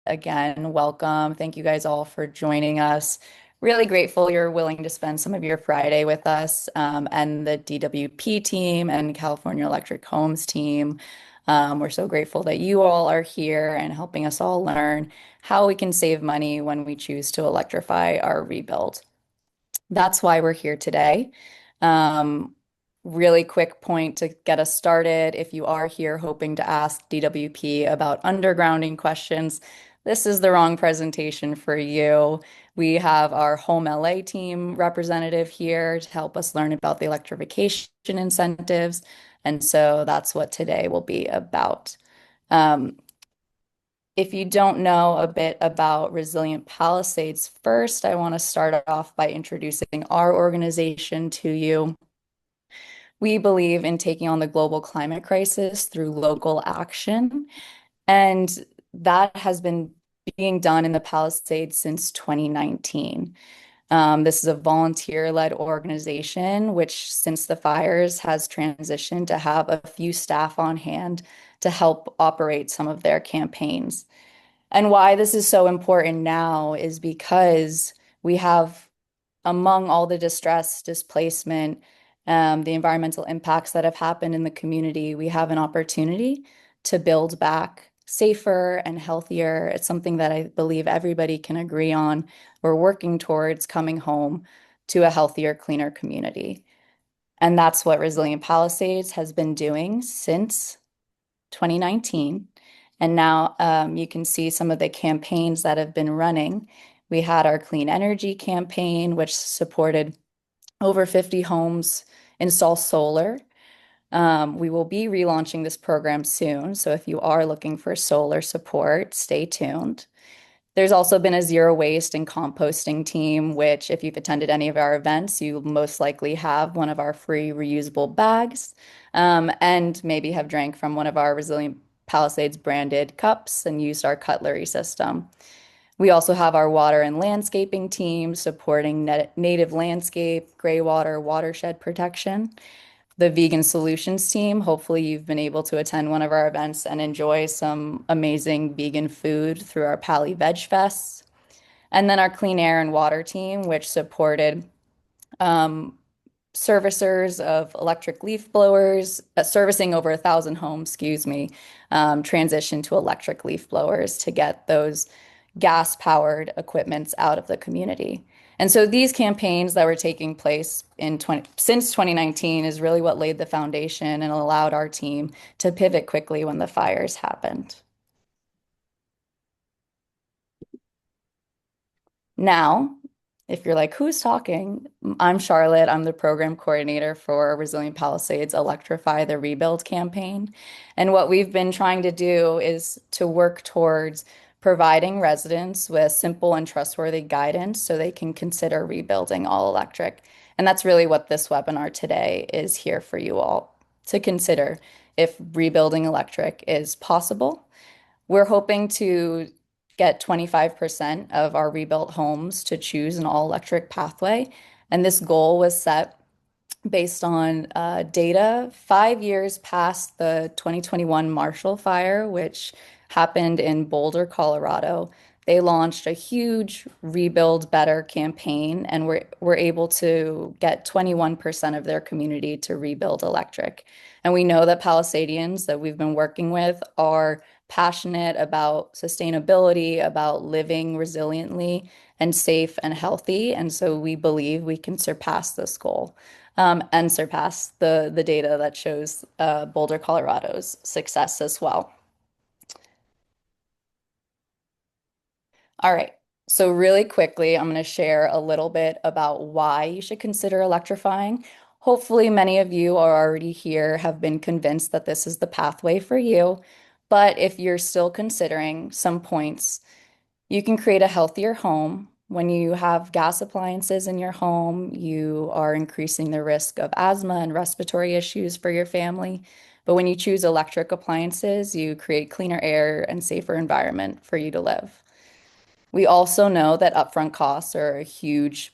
again, welcome. Thank you guys all for joining us. Really grateful you're willing to spend some of your Friday with us and the DWP team and California Electric Homes team. We're so grateful that you all are here and helping us all learn how we can save money when we choose to electrify our rebuild. That's why we're here today. Um, Really quick point to get us started. If you are here hoping to ask DWP about undergrounding questions, this is the wrong presentation for you. We have our Home LA team representative here to help us learn about the electrification incentives. And so that's what today will be about. Um, if you don't know a bit about Resilient Palisades, first, I want to start off by introducing our organization to you. We believe in taking on the global climate crisis through local action, and that has been being done in the Palisades since 2019. This is a volunteer-led organization, which since the fires has transitioned to have a few staff on hand to help operate some of their campaigns. And why this is so important now is because we have, among all the distress, displacement, the environmental impacts that have happened in the community, we have an opportunity to build back safer and healthier. It's something that I believe everybody can agree on. We're working towards coming home to a healthier, cleaner community. And that's what Resilient Palisades has been doing since 2019. And now you can see some of the campaigns that have been running. We had our clean energy campaign, which supported over 50 homes install solar. We will be relaunching this program soon. So if you are looking for solar support, stay tuned. There's also been a zero waste and composting team, which if you've attended any of our events, you most likely have one of our free reusable bags, and maybe have drank from one of our Resilient Palisades branded cups and used our cutlery system. We also have our water and landscaping team supporting native landscape, gray water, watershed protection. The vegan solutions team, hopefully you've been able to attend one of our events and enjoy some amazing vegan food through our Pali Veg Fests. And then our clean air and water team, which supported um, servicers of electric leaf blowers, servicing over 1,000 homes, excuse me, transition to electric leaf blowers to get those gas-powered equipments out of the community. And so these campaigns that were taking place since 2019 is really what laid the foundation and allowed our team to pivot quickly when the fires happened. Now, if you're like, who's talking? I'm Charlotte. I'm the program coordinator for Resilient Palisades Electrify the Rebuild campaign. And what we've been trying to do is to work towards providing residents with simple and trustworthy guidance so they can consider rebuilding all electric. And that's really what this webinar today is here for you all to consider if rebuilding electric is possible. We're hoping to get 25% of our rebuilt homes to choose an all-electric pathway. And this goal was set based on data 5 years past the 2021 Marshall Fire, which happened in Boulder, Colorado. They launched a huge Rebuild Better campaign and were able to get 21% of their community to rebuild electric. And we know that Palisadians that we've been working with are passionate about sustainability, about living resiliently and safe and healthy. And so we believe we can surpass this goal and surpass the data that shows Boulder, Colorado's success as well. All right. So really quickly, I'm going to share a little bit about why you should consider electrifying. Hopefully, many of you are already here, have been convinced that this is the pathway for you. But if you're still considering some points, you can create a healthier home. When you have gas appliances in your home, you are increasing the risk of asthma and respiratory issues for your family. But when you choose electric appliances, you create cleaner air and safer environment for you to live. We also know that upfront costs are a huge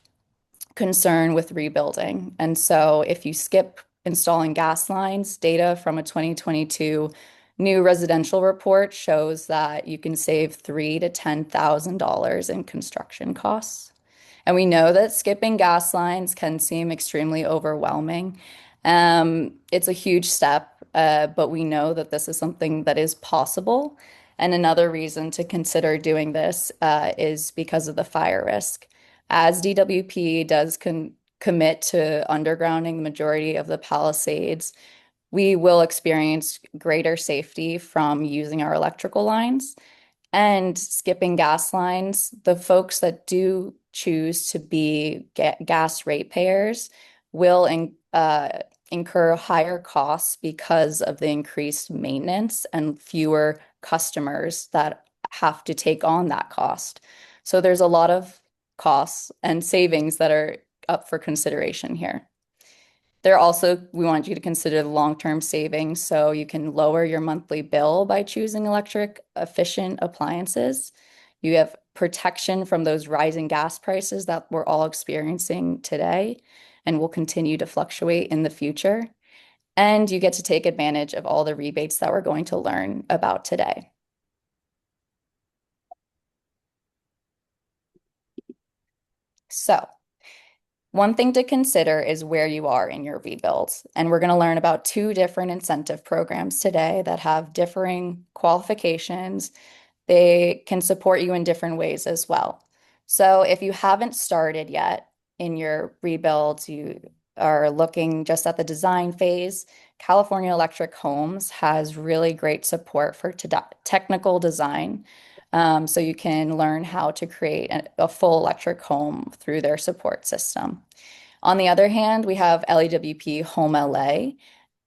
concern with rebuilding. And so if you skip installing gas lines, data from a 2022 New residential report shows that you can save $3,000 to $10,000 in construction costs. And we know that skipping gas lines can seem extremely overwhelming. It's a huge step, but we know that this is something that is possible. And another reason to consider doing this is because of the fire risk. As DWP does commit to undergrounding the majority of the Palisades, we will experience greater safety from using our electrical lines and skipping gas lines. The folks that do choose to be gas ratepayers will incur higher costs because of the increased maintenance and fewer customers that have to take on that cost. So there's a lot of costs and savings that are up for consideration here. We want you to consider the long-term savings so you can lower your monthly bill by choosing electric efficient appliances. You have protection from those rising gas prices that we're all experiencing today and will continue to fluctuate in the future. And you get to take advantage of all the rebates that we're going to learn about today. So, one thing to consider is where you are in your rebuilds. And we're going to learn about two different incentive programs today that have differing qualifications. They can support you in different ways as well. So if you haven't started yet in your rebuilds, you are looking just at the design phase, California Electric Homes has really great support for technical design. So you can learn how to create a full electric home through their support system. On the other hand, we have LADWP HOME LA.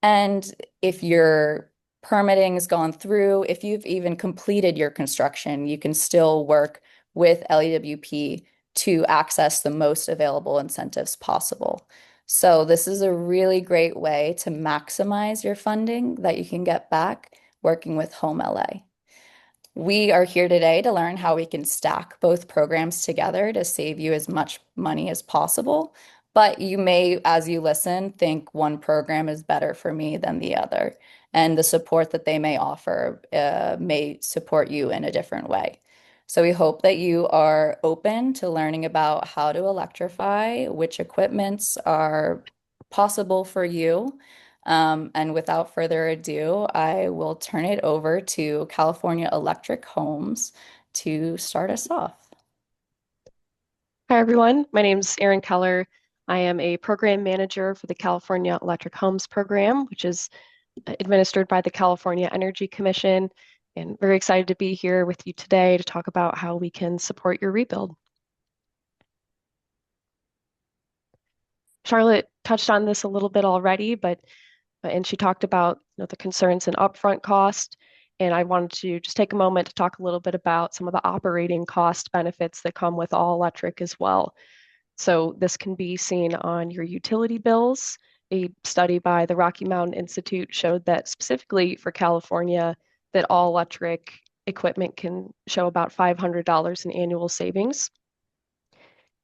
And if your permitting has gone through, if you've even completed your construction, you can still work with LAWP to access the most available incentives possible. So this is a really great way to maximize your funding that you can get back working with HOME LA. We are here today to learn how we can stack both programs together to save you as much money as possible. But you may, as you listen, think one program is better for me than the other. And the support that they may offer may support you in a different way. So we hope that you are open to learning about how to electrify, which equipments are possible for you. And without further ado, I will turn it over to California Electric Homes to start us off. Hi, everyone. My name is Erin Keller. I am a program manager for the California Electric Homes program, which is administered by the California Energy Commission, and very excited to be here with you today to talk about how we can support your rebuild. Charlotte touched on this a little bit already, and she talked about the concerns in upfront cost. And I wanted to just take a moment to talk a little bit about some of the operating cost benefits that come with all electric as well. So this can be seen on your utility bills. A study by the Rocky Mountain Institute showed that specifically for California, that all electric equipment can show about $500 in annual savings.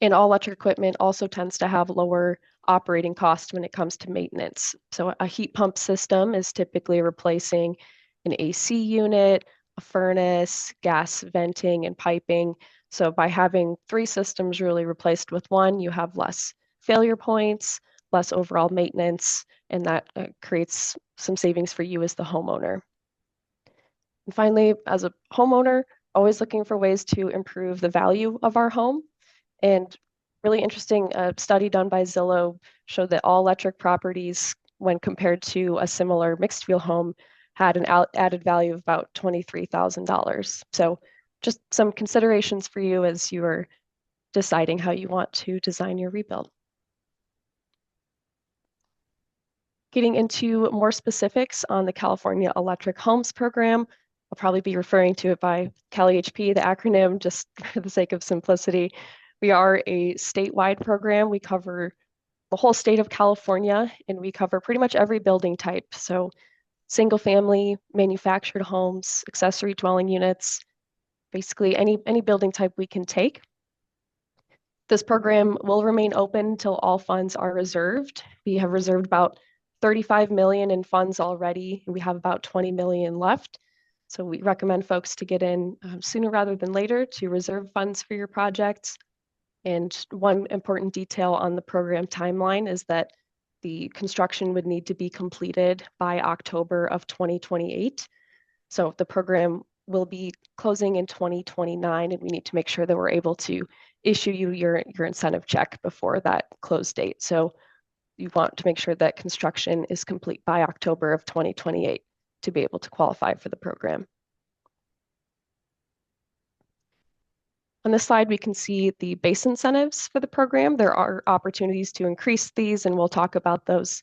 And all electric equipment also tends to have lower operating costs when it comes to maintenance. So a heat pump system is typically replacing an AC unit, a furnace, gas venting, and piping. So by having three systems really replaced with one, you have less failure points, less overall maintenance, and that creates some savings for you as the homeowner. And finally, as a homeowner, always looking for ways to improve the value of our home. And really interesting study done by Zillow showed that all electric properties, when compared to a similar mixed fuel home, had an added value of about $23,000. So just some considerations for you as you are deciding how you want to design your rebuild. Getting into more specifics on the California Electric Homes program, I'll probably be referring to it by CalEHP, the acronym, just for the sake of simplicity. We are a statewide program. We cover the whole state of California, and we cover pretty much every building type. So single family, manufactured homes, accessory dwelling units, basically any building type we can take. This program will remain open until all funds are reserved. We have reserved about $35 million in funds already, and we have about 20 million left. So we recommend folks to get in sooner rather than later to reserve funds for your projects. And one important detail on the program timeline is that the construction would need to be completed by October of 2028. So the program will be closing in 2029, and we need to make sure that we're able to issue you your incentive check before that close date. So you want to make sure that construction is complete by October of 2028 to be able to qualify for the program. On this slide, we can see the base incentives for the program. There are opportunities to increase these, and we'll talk about those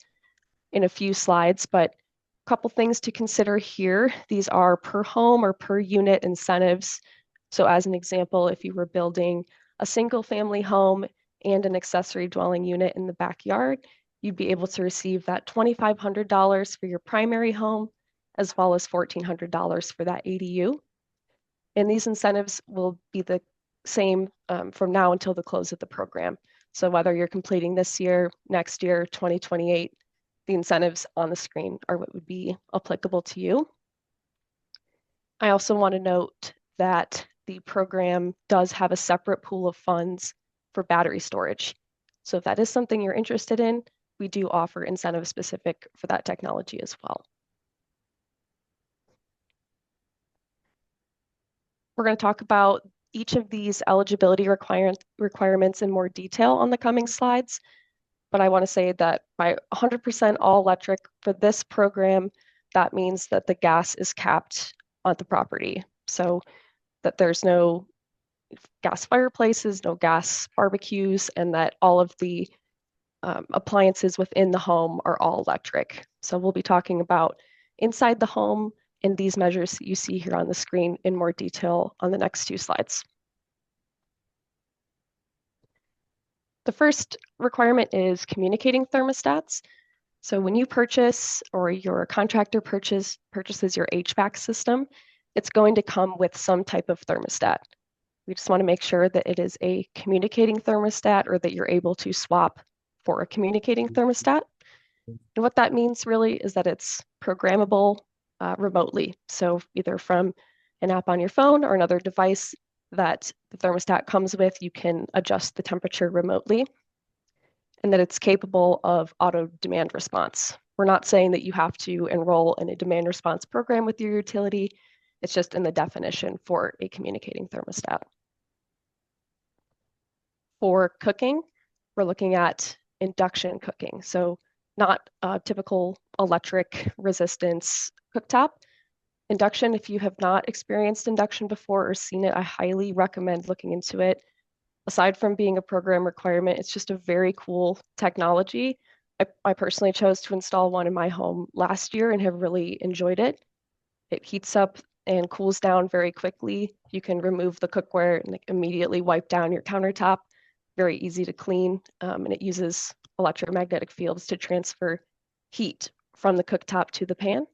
in a few slides, but a couple things to consider here. These are per home or per unit incentives. So as an example, if you were building a single family home and an accessory dwelling unit in the backyard, you'd be able to receive that $2,500 for your primary home, as well as $1,400 for that ADU. And these incentives will be the same from now until the close of the program. So whether you're completing this year, next year, 2028, the incentives on the screen are what would be applicable to you. I also want to note that the program does have a separate pool of funds for battery storage. So if that is something you're interested in, we do offer incentive specific for that technology as well. We're going to talk about each of these eligibility requirements in more detail on the coming slides. But I want to say that by 100% all electric for this program, that means that the gas is capped on the property. So that there's no gas fireplaces, no gas barbecues, and that all of the appliances within the home are all electric. So we'll be talking about inside the home and these measures that you see here on the screen in more detail on the next two slides. The first requirement is communicating thermostats. So when you purchase or your contractor purchases your HVAC system, it's going to come with some type of thermostat. We just want to make sure that it is a communicating thermostat or that you're able to swap for a communicating thermostat. And what that means really is that it's programmable remotely. So either from an app on your phone or another device that the thermostat comes with, you can adjust the temperature remotely, and that it's capable of auto demand response. We're not saying that you have to enroll in a demand response program with your utility. It's just in the definition for a communicating thermostat. For cooking, we're looking at induction cooking. So not a typical electric resistance cooktop. Induction, if you have not experienced induction before or seen it, I highly recommend looking into it. Aside from being a program requirement, it's just a very cool technology. I personally chose to install one in my home last year and have really enjoyed it. It heats up and cools down very quickly. You can remove the cookware and immediately wipe down your countertop. Very easy to clean, and it uses electromagnetic fields to transfer heat from the cooktop to the pan.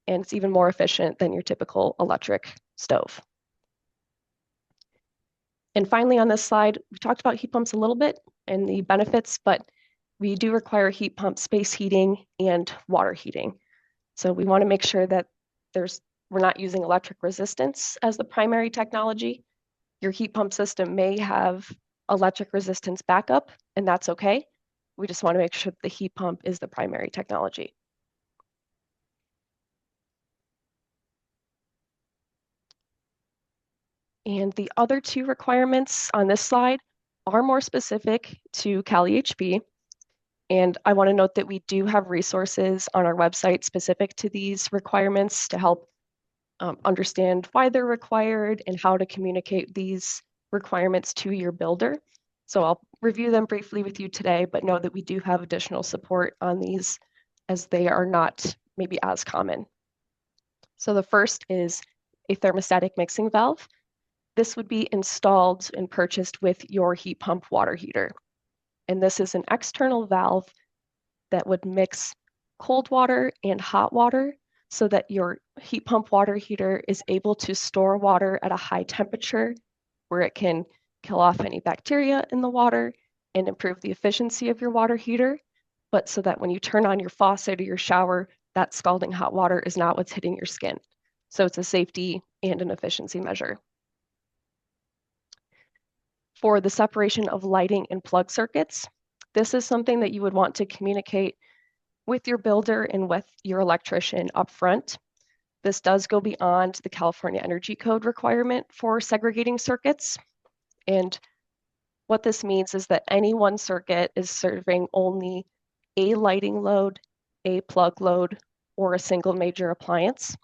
And it's even more efficient than your typical electric stove. And finally, on this slide, we talked about heat pumps a little bit and the benefits, but we do require heat pump space heating and water heating. So we want to make sure that we're not using electric resistance as the primary technology. Your heat pump system may have electric resistance backup, and that's okay. We just want to make sure that the heat pump is the primary technology. And the other two requirements on this slide are more specific to CalEHP. And I want to note that we do have resources on our website specific to these requirements to help understand why they're required and how to communicate these requirements to your builder. So I'll review them briefly with you today, but know that we do have additional support on these as they are not maybe as common. So the first is a thermostatic mixing valve. This would be installed and purchased with your heat pump water heater. And this is an external valve that would mix cold water and hot water so that your heat pump water heater is able to store water at a high temperature where it can kill off any bacteria in the water and improve the efficiency of your water heater. but so that when you turn on your faucet or your shower, that scalding hot water is not what's hitting your skin. So it's a safety and an efficiency measure. For the separation of lighting and plug circuits, this is something that you would want to communicate with your builder and with your electrician upfront. This does go beyond the California Energy Code requirement for segregating circuits. And what this means is that any one circuit is serving only a lighting load, a plug load, or a single major appliance.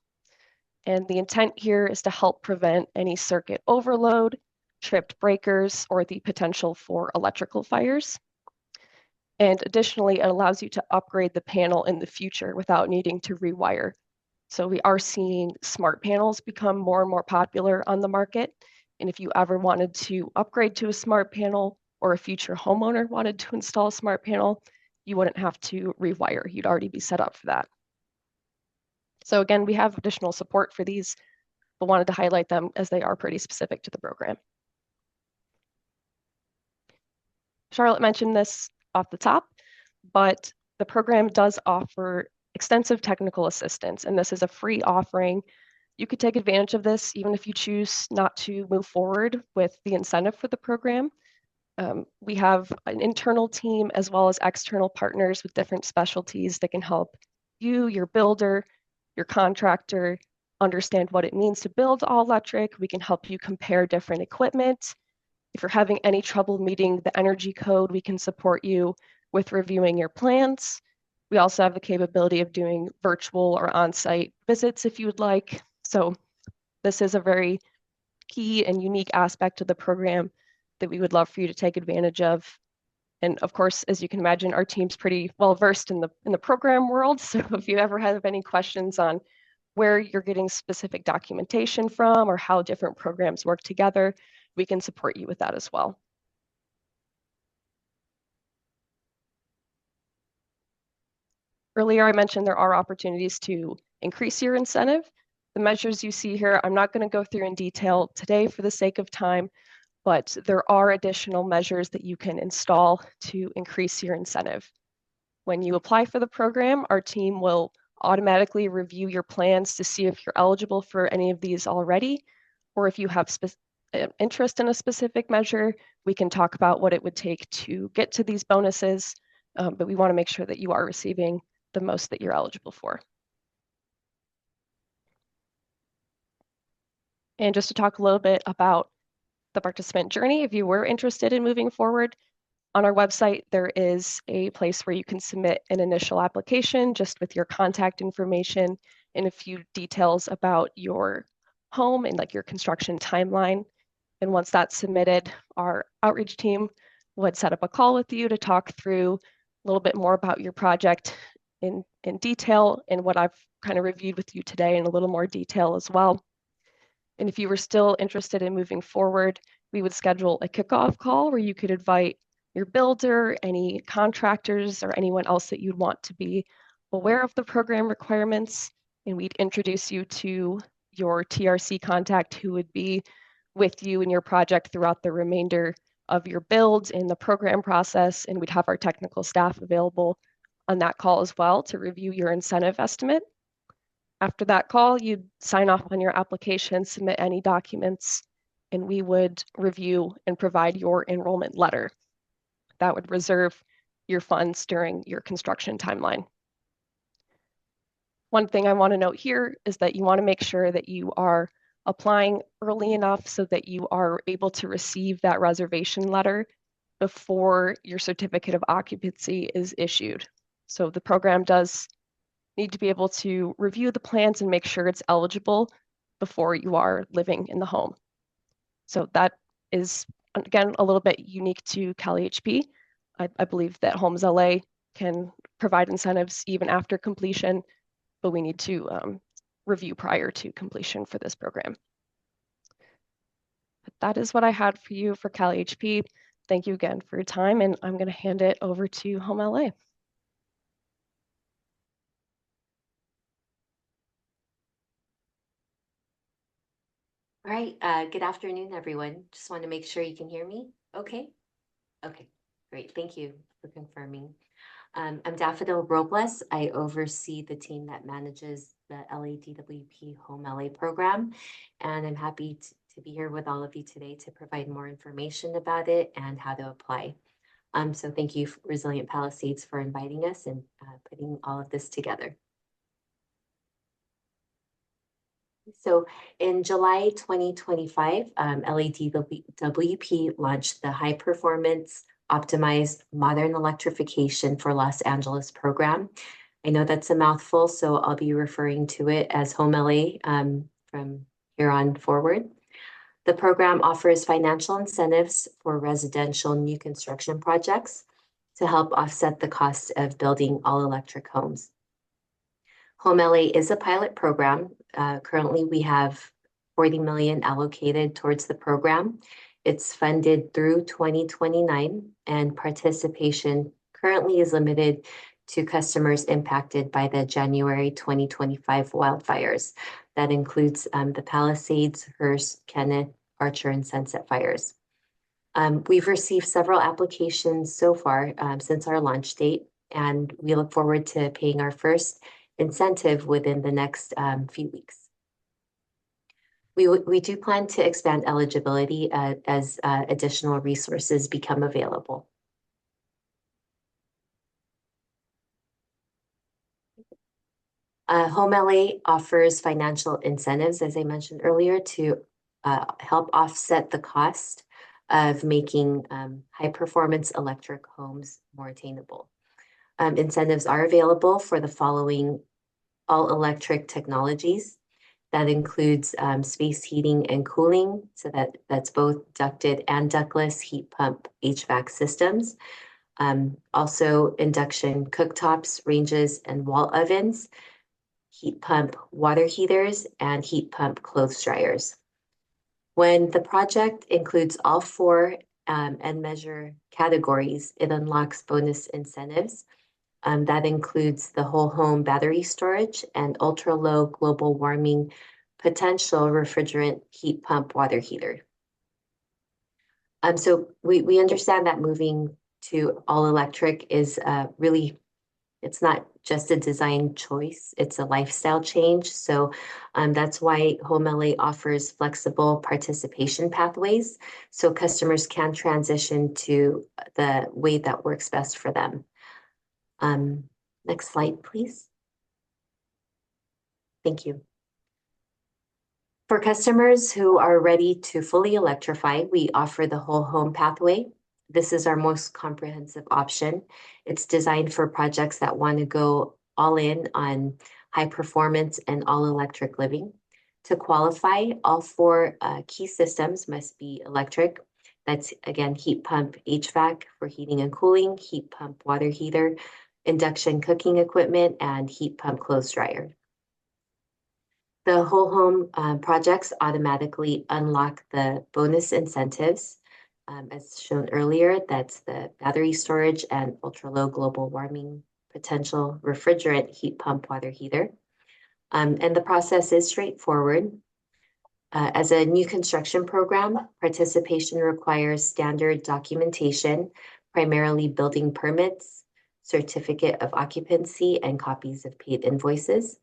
And the intent here is to help prevent any circuit overload, tripped breakers, or the potential for electrical fires. And additionally, it allows you to upgrade the panel in the future without needing to rewire. So we are seeing smart panels become more and more popular on the market. And if you ever wanted to upgrade to a smart panel or a future homeowner wanted to install a smart panel, you wouldn't have to rewire. You'd already be set up for that. So again, we have additional support for these, but wanted to highlight them as they are pretty specific to the program. Charlotte mentioned this off the top, but the program does offer extensive technical assistance, and this is a free offering. You could take advantage of this even if you choose not to move forward with the incentive for the program. We have an internal team as well as external partners with different specialties that can help you, your builder, your contractor, understand what it means to build all electric. We can help you compare different equipment. If you're having any trouble meeting the energy code, we can support you with reviewing your plans. We also have the capability of doing virtual or on-site visits if you would like. So this is a very key and unique aspect of the program that we would love for you to take advantage of. And of course, as you can imagine, our team's pretty well versed in the program world. So if you ever have any questions on where you're getting specific documentation from or how different programs work together, we can support you with that as well. Earlier, I mentioned there are opportunities to increase your incentive. The measures you see here, I'm not going to go through in detail today for the sake of time, but there are additional measures that you can install to increase your incentive. When you apply for the program, our team will automatically review your plans to see if you're eligible for any of these already, or if you have interest in a specific measure, we can talk about what it would take to get to these bonuses, but we want to make sure that you are receiving the most that you're eligible for. And just to talk a little bit about the participant journey, if you were interested in moving forward, on our website, there is a place where you can submit an initial application just with your contact information and a few details about your home and like your construction timeline. And once that's submitted, our outreach team would set up a call with you to talk through a little bit more about your project in detail and what I've kind of reviewed with you today in a little more detail as well. And if you were still interested in moving forward, we would schedule a kickoff call where you could invite your builder, any contractors, or anyone else that you'd want to be aware of the program requirements. And we'd introduce you to your TRC contact who would be with you in your project throughout the remainder of your build in the program process. And we'd have our technical staff available on that call as well to review your incentive estimate. After that call, you'd sign off on your application, submit any documents, and we would review and provide your enrollment letter. That would reserve your funds during your construction timeline. One thing I want to note here is that you want to make sure that you are applying early enough so that you are able to receive that reservation letter before your certificate of occupancy is issued. So the program does need to be able to review the plans and make sure it's eligible before you are living in the home. So that is, again, a little bit unique to CalEHP. I believe that Homes LA can provide incentives even after completion, but we need to review prior to completion for this program. But that is what I had for you for CalEHP. Thank you again for your time, and I'm going to hand it over to Home LA. All right, good afternoon, everyone. Just want to make sure you can hear me. Okay. Okay, great. Thank you for confirming. I'm Daffodil Robles. I oversee the team that manages the LADWP HOME LA program, and I'm happy to be here with all of you today to provide more information about it and how to apply. So thank you, Resilient Palisades, for inviting us and putting all of this together. So in July 2025, LADWP launched the High Performance Optimized Modern Electrification for Los Angeles program. I know that's a mouthful, so I'll be referring to it as HOME LA from here on forward. The program offers financial incentives for residential new construction projects to help offset the cost of building all-electric homes. HOME LA is a pilot program. Currently, we have 40 million allocated towards the program. It's funded through 2029, and participation currently is limited to customers impacted by the January 2025 wildfires. That includes the Palisades, Hearst, Kenneth, Archer, and Sunset fires. We've received several applications so far since our launch date, and we look forward to paying our first incentive within the next few weeks. We do plan to expand eligibility as additional resources become available. HOME LA offers financial incentives, as I mentioned earlier, to help offset the cost of making high-performance electric homes more attainable. Incentives are available for the following all-electric technologies. That includes space heating and cooling, so that's both ducted and ductless heat pump HVAC systems. Also induction cooktops, ranges, and wall ovens, heat pump water heaters, and heat pump clothes dryers. When the project includes all four and measure categories, it unlocks bonus incentives. That includes the whole home battery storage and ultra-low global warming potential refrigerant heat pump water heater. So we understand that moving to all electric is really, it's not just a design choice, it's a lifestyle change. So that's why HOME LA offers flexible participation pathways so customers can transition to the way that works best for them. Next slide, please. Thank you. For customers who are ready to fully electrify, we offer the whole home pathway. This is our most comprehensive option. It's designed for projects that want to go all in on high performance and all electric living. To qualify, all four key systems must be electric. That's again, heat pump HVAC for heating and cooling, heat pump water heater, induction cooking equipment, and heat pump clothes dryer. The whole home projects automatically unlock the bonus incentives. As shown earlier, that's the battery storage and ultra-low global warming potential refrigerant heat pump water heater. And the process is straightforward. As a new construction program, participation requires standard documentation, primarily building permits, certificate of occupancy, and copies of paid invoices.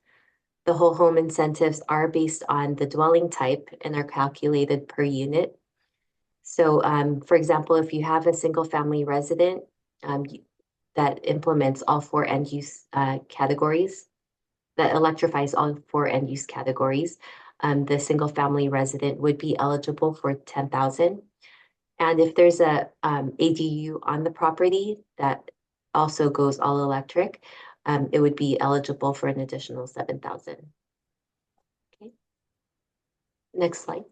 The whole home incentives are based on the dwelling type and are calculated per unit. So, for example, if you have a single family resident that implements all four end use categories, that electrifies all four end use categories, the single family resident would be eligible for 10,000. And if there's a ADU on the property that also goes all electric, it would be eligible for an additional 7,000. Okay. Next slide.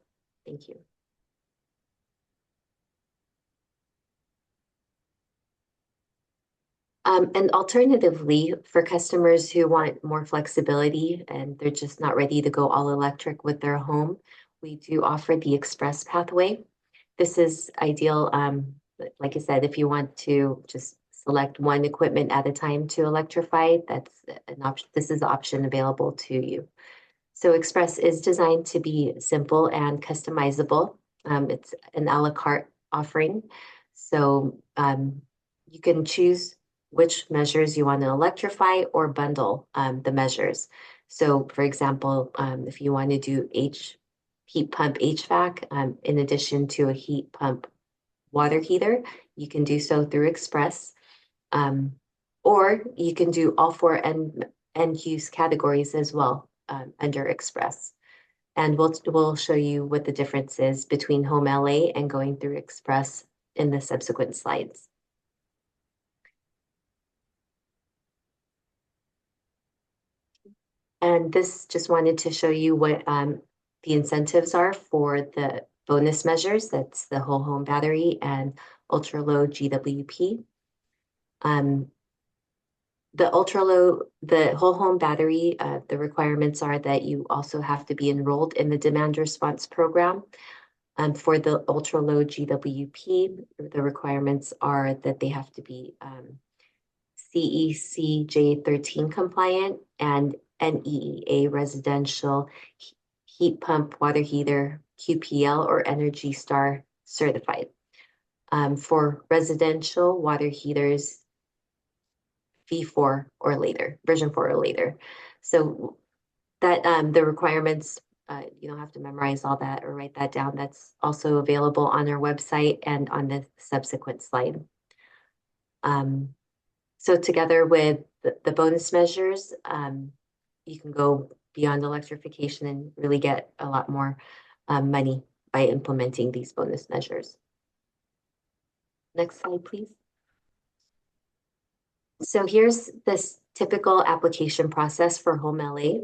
Thank you. And alternatively, for customers who want more flexibility and they're just not ready to go all electric with their home, we do offer the express pathway. This is ideal, like I said, if you want to just select one equipment at a time to electrify, that's an option. This is the option available to you. So Express is designed to be simple and customizable. It's an a la carte offering. So you can choose which measures you want to electrify or bundle the measures. So for example, if you want to do heat pump HVAC, in addition to a heat pump water heater, you can do so through Express. Or you can do all four end use categories as well under Express. And we'll show you what the difference is between Home LA and going through Express in the subsequent slides. And this just wanted to show you what the incentives are for the bonus measures. That's the whole home battery and ultra low GWP. The whole home battery, the requirements are that you also have to be enrolled in the demand response program. For the ultra low GWP, the requirements are that they have to be CEC J13 compliant and NEEA residential heat pump water heater QPL or Energy Star certified. For residential water heaters, V4 or later, version 4 or later. So that the requirements, you don't have to memorize all that or write that down. That's also available on our website and on the subsequent slide. So together with the bonus measures, you can go beyond electrification and really get a lot more money by implementing these bonus measures. Next slide, please. So here's this typical application process for Home LA.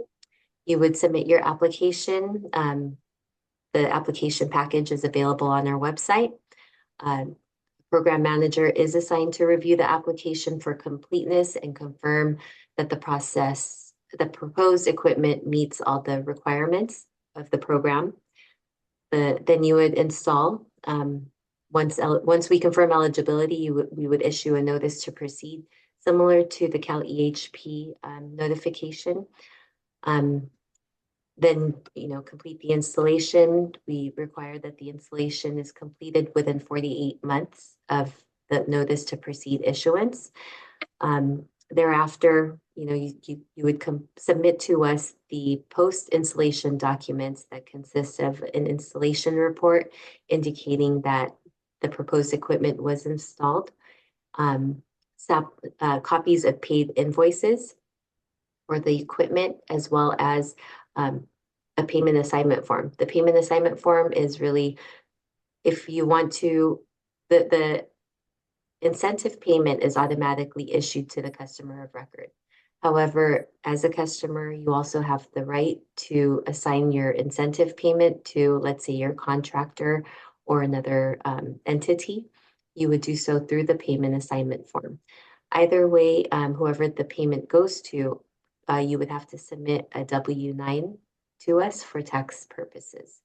You would submit your application. The application package is available on our website. Program manager is assigned to review the application for completeness and confirm that the proposed equipment meets all the requirements of the program. Then you would install. Once we confirm eligibility, we would issue a notice to proceed, similar to the CalEHP notification. Then, complete the installation. We require that the installation is completed within 48 months of the notice to proceed issuance. Thereafter, you would submit to us the post-installation documents that consist of an installation report indicating that the proposed equipment was installed, copies of paid invoices for the equipment, as well as a payment assignment form. The payment assignment form is really, if you want to, the incentive payment is automatically issued to the customer of record. However, as a customer, you also have the right to assign your incentive payment to, let's say, your contractor or another entity. You would do so through the payment assignment form. Either way, whoever the payment goes to, you would have to submit a W-9 to us for tax purposes.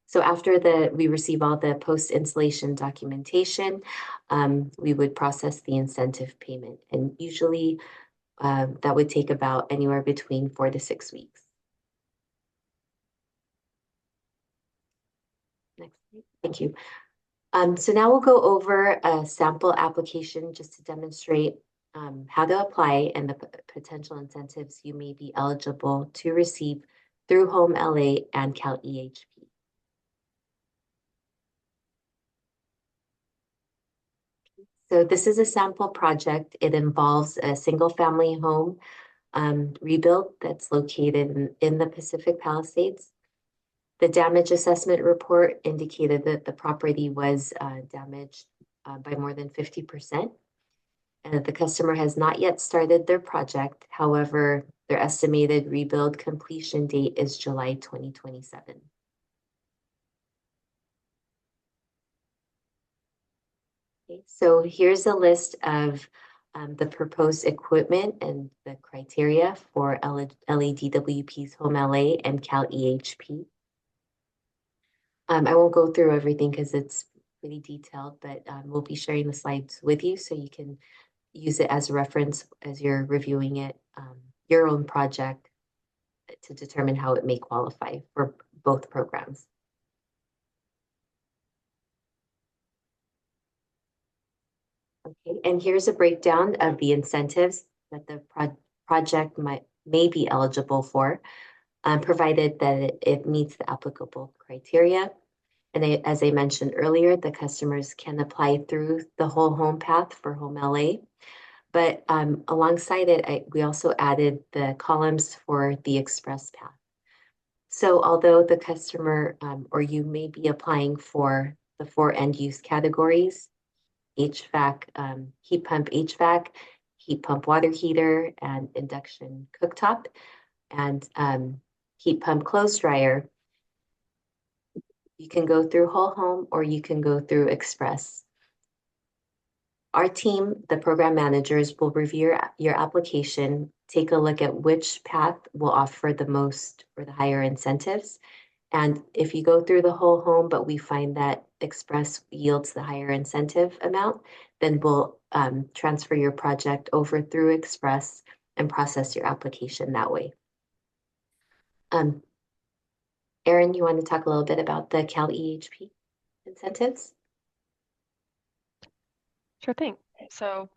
So after we receive all the post-installation documentation, we would process the incentive payment. And usually that would take about anywhere between 4 to 6 weeks. Next slide. Thank you. So now we'll go over a sample application just to demonstrate how to apply and the potential incentives you may be eligible to receive through Home LA and CalEHP. So this is a sample project. It involves a single-family home rebuild that's located in the Pacific Palisades. The damage assessment report indicated that the property was damaged by more than 50%. And that the customer has not yet started their project. However, their estimated rebuild completion date is July 2027. Okay, so here's a list of the proposed equipment and the criteria for LADWP's Home LA and CalEHP. I won't go through everything because it's pretty detailed, but we'll be sharing the slides with you so you can use it as a reference as you're reviewing it, your own project, to determine how it may qualify for both programs. Okay, and here's a breakdown of the incentives that the project may be eligible for, provided that it meets the applicable criteria. And as I mentioned earlier, the customers can apply through the whole home path for Home LA. But alongside it, we also added the columns for the express path. So although the customer or you may be applying for the 4 end use categories, HVAC, heat pump HVAC, heat pump water heater, and induction cooktop, and heat pump clothes dryer, you can go through whole home or you can go through express. Our team, the program managers, will review your application, take a look at which path will offer the most or the higher incentives. And if you go through the whole home, but we find that express yields the higher incentive amount, then we'll transfer your project over through express and process your application that way. Erin, you want to talk a little bit about the CalEHP incentives? Sure thing. So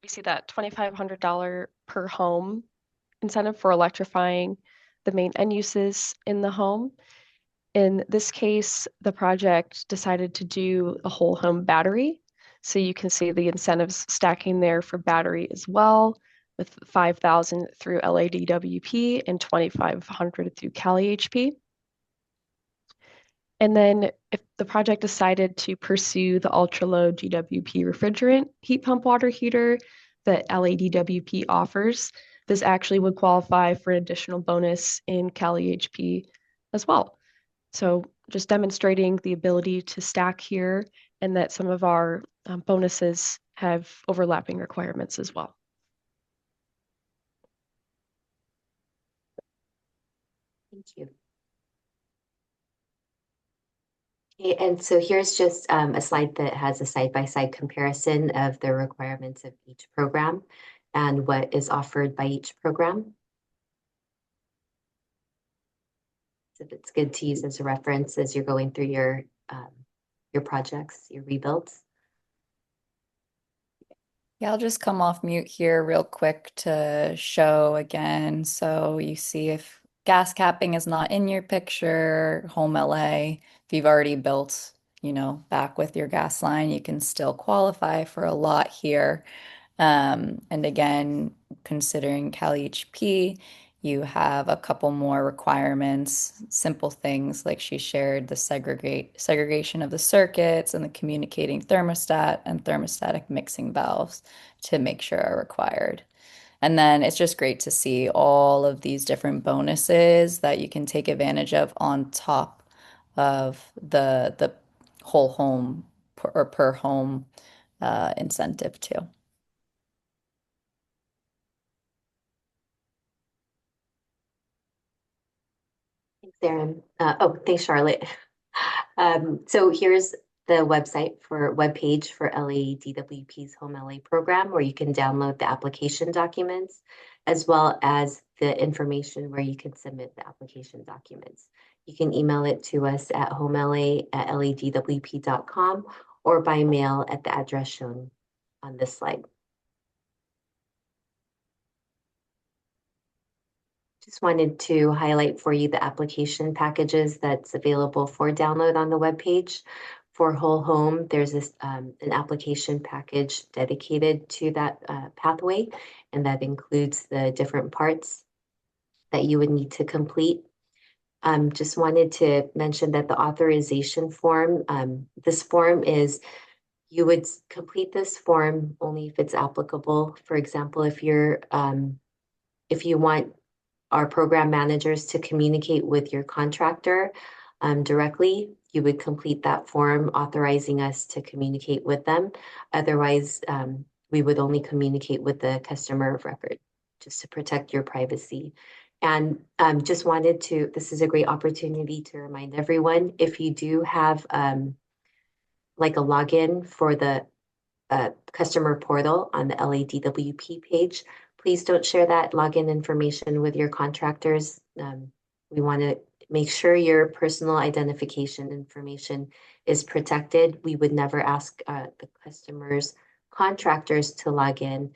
we see that $2,500 per home incentive for electrifying the main end uses in the home. In this case, the project decided to do a whole home battery. So you can see the incentives stacking there for battery as well, with 5,000 through LADWP and 2,500 through CalEHP. And then if the project decided to pursue the ultra-low GWP refrigerant heat pump water heater that LADWP offers, this actually would qualify for an additional bonus in CalEHP as well. So just demonstrating the ability to stack here and that some of our bonuses have overlapping requirements as well. Thank you. Okay, and so here's just a slide that has a side-by-side comparison of the requirements of each program and what is offered by each program. So it's good to use as a reference as you're going through your projects, your rebuilds. Yeah, I'll just come off mute here real quick to show again. So you see if gas capping is not in your picture, Home LA, if you've already built, back with your gas line, you can still qualify for a lot here. And again, considering CalEHP, you have a couple more requirements, simple things like she shared the segregation of the circuits and the communicating thermostat and thermostatic mixing valves to make sure are required. And then it's just great to see all of these different bonuses that you can take advantage of on top of the whole home or per home incentive too. Thanks, Erin. Thanks, Charlotte. So here's the webpage for LADWP's Home LA program, where you can download the application documents, as well as the information where you can submit the application documents. You can email it to us at homela@ladwp.com or by mail at the address shown on this slide. Just wanted to highlight for you the application packages that's available for download on the webpage. For whole home, there's an application package dedicated to that pathway, and that includes the different parts that you would need to complete. Just wanted to mention that the authorization form, this form is, you would complete this form only if it's applicable. For example, if you want our program managers to communicate with your contractor directly, you would complete that form authorizing us to communicate with them. Otherwise, we would only communicate with the customer of record just to protect your privacy. And just wanted to, this is a great opportunity to remind everyone, if you do have like a login for the customer portal on the LADWP page, please don't share that login information with your contractors. We want to make sure your personal identification information is protected. We would never ask the customer's contractors to log in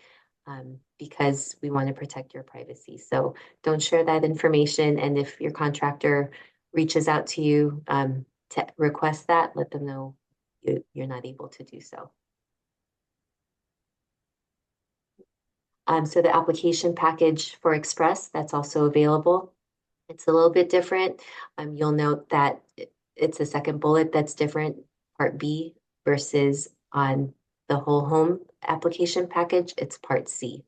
because we want to protect your privacy. So don't share that information. And if your contractor reaches out to you to request that, let them know you're not able to do so. So the application package for Express, that's also available. It's a little bit different. You'll note that it's a second bullet that's different, Part B versus on the whole home application package, it's Part C.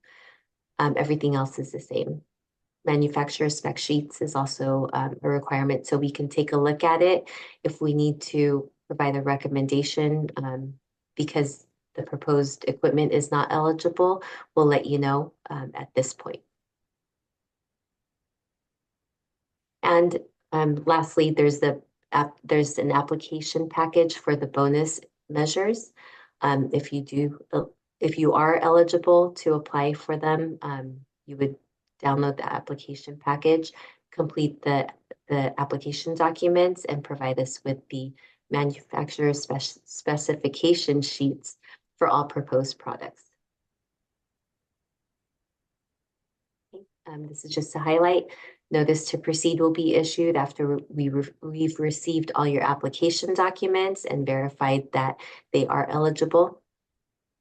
Everything else is the same. Manufacturer spec sheets is also a requirement, so we can take a look at it if we need to provide a recommendation because the proposed equipment is not eligible. We'll let you know at this point. And lastly, there's an application package for the bonus measures. If you are eligible to apply for them, you would download the application package, complete the application documents, and provide us with the manufacturer specification sheets for all proposed products. Okay. This is just a highlight. Notice to proceed will be issued after we've received all your application documents and verified that they are eligible.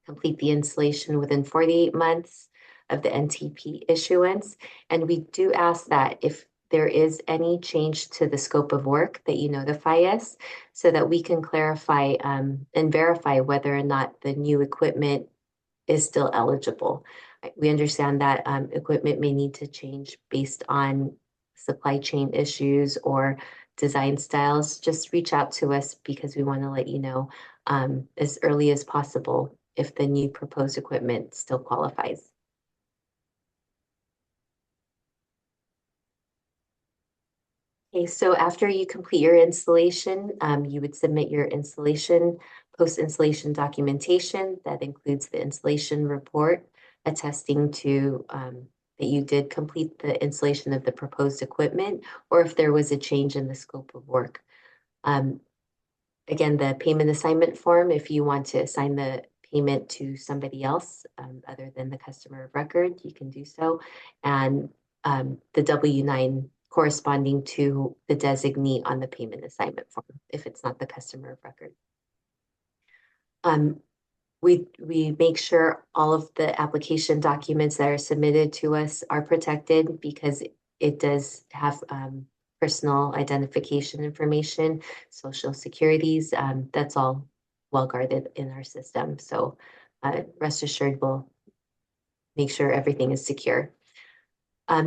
Complete the installation within 48 months of the NTP issuance. And we do ask that if there is any change to the scope of work that you notify us so that we can clarify and verify whether or not the new equipment is still eligible. We understand that equipment may need to change based on supply chain issues or design styles. Just reach out to us because we want to let you know as early as possible if the new proposed equipment still qualifies. Okay, so after you complete your installation, you would submit your post-installation documentation that includes the installation report attesting to that you did complete the installation of the proposed equipment or if there was a change in the scope of work. Again, the payment assignment form, if you want to assign the payment to somebody else other than the customer of record, you can do so. And the W-9 corresponding to the designee on the payment assignment form, if it's not the customer of record. We make sure all of the application documents that are submitted to us are protected because it does have personal identification information, social securities. That's all well guarded in our system. So rest assured we'll make sure everything is secure.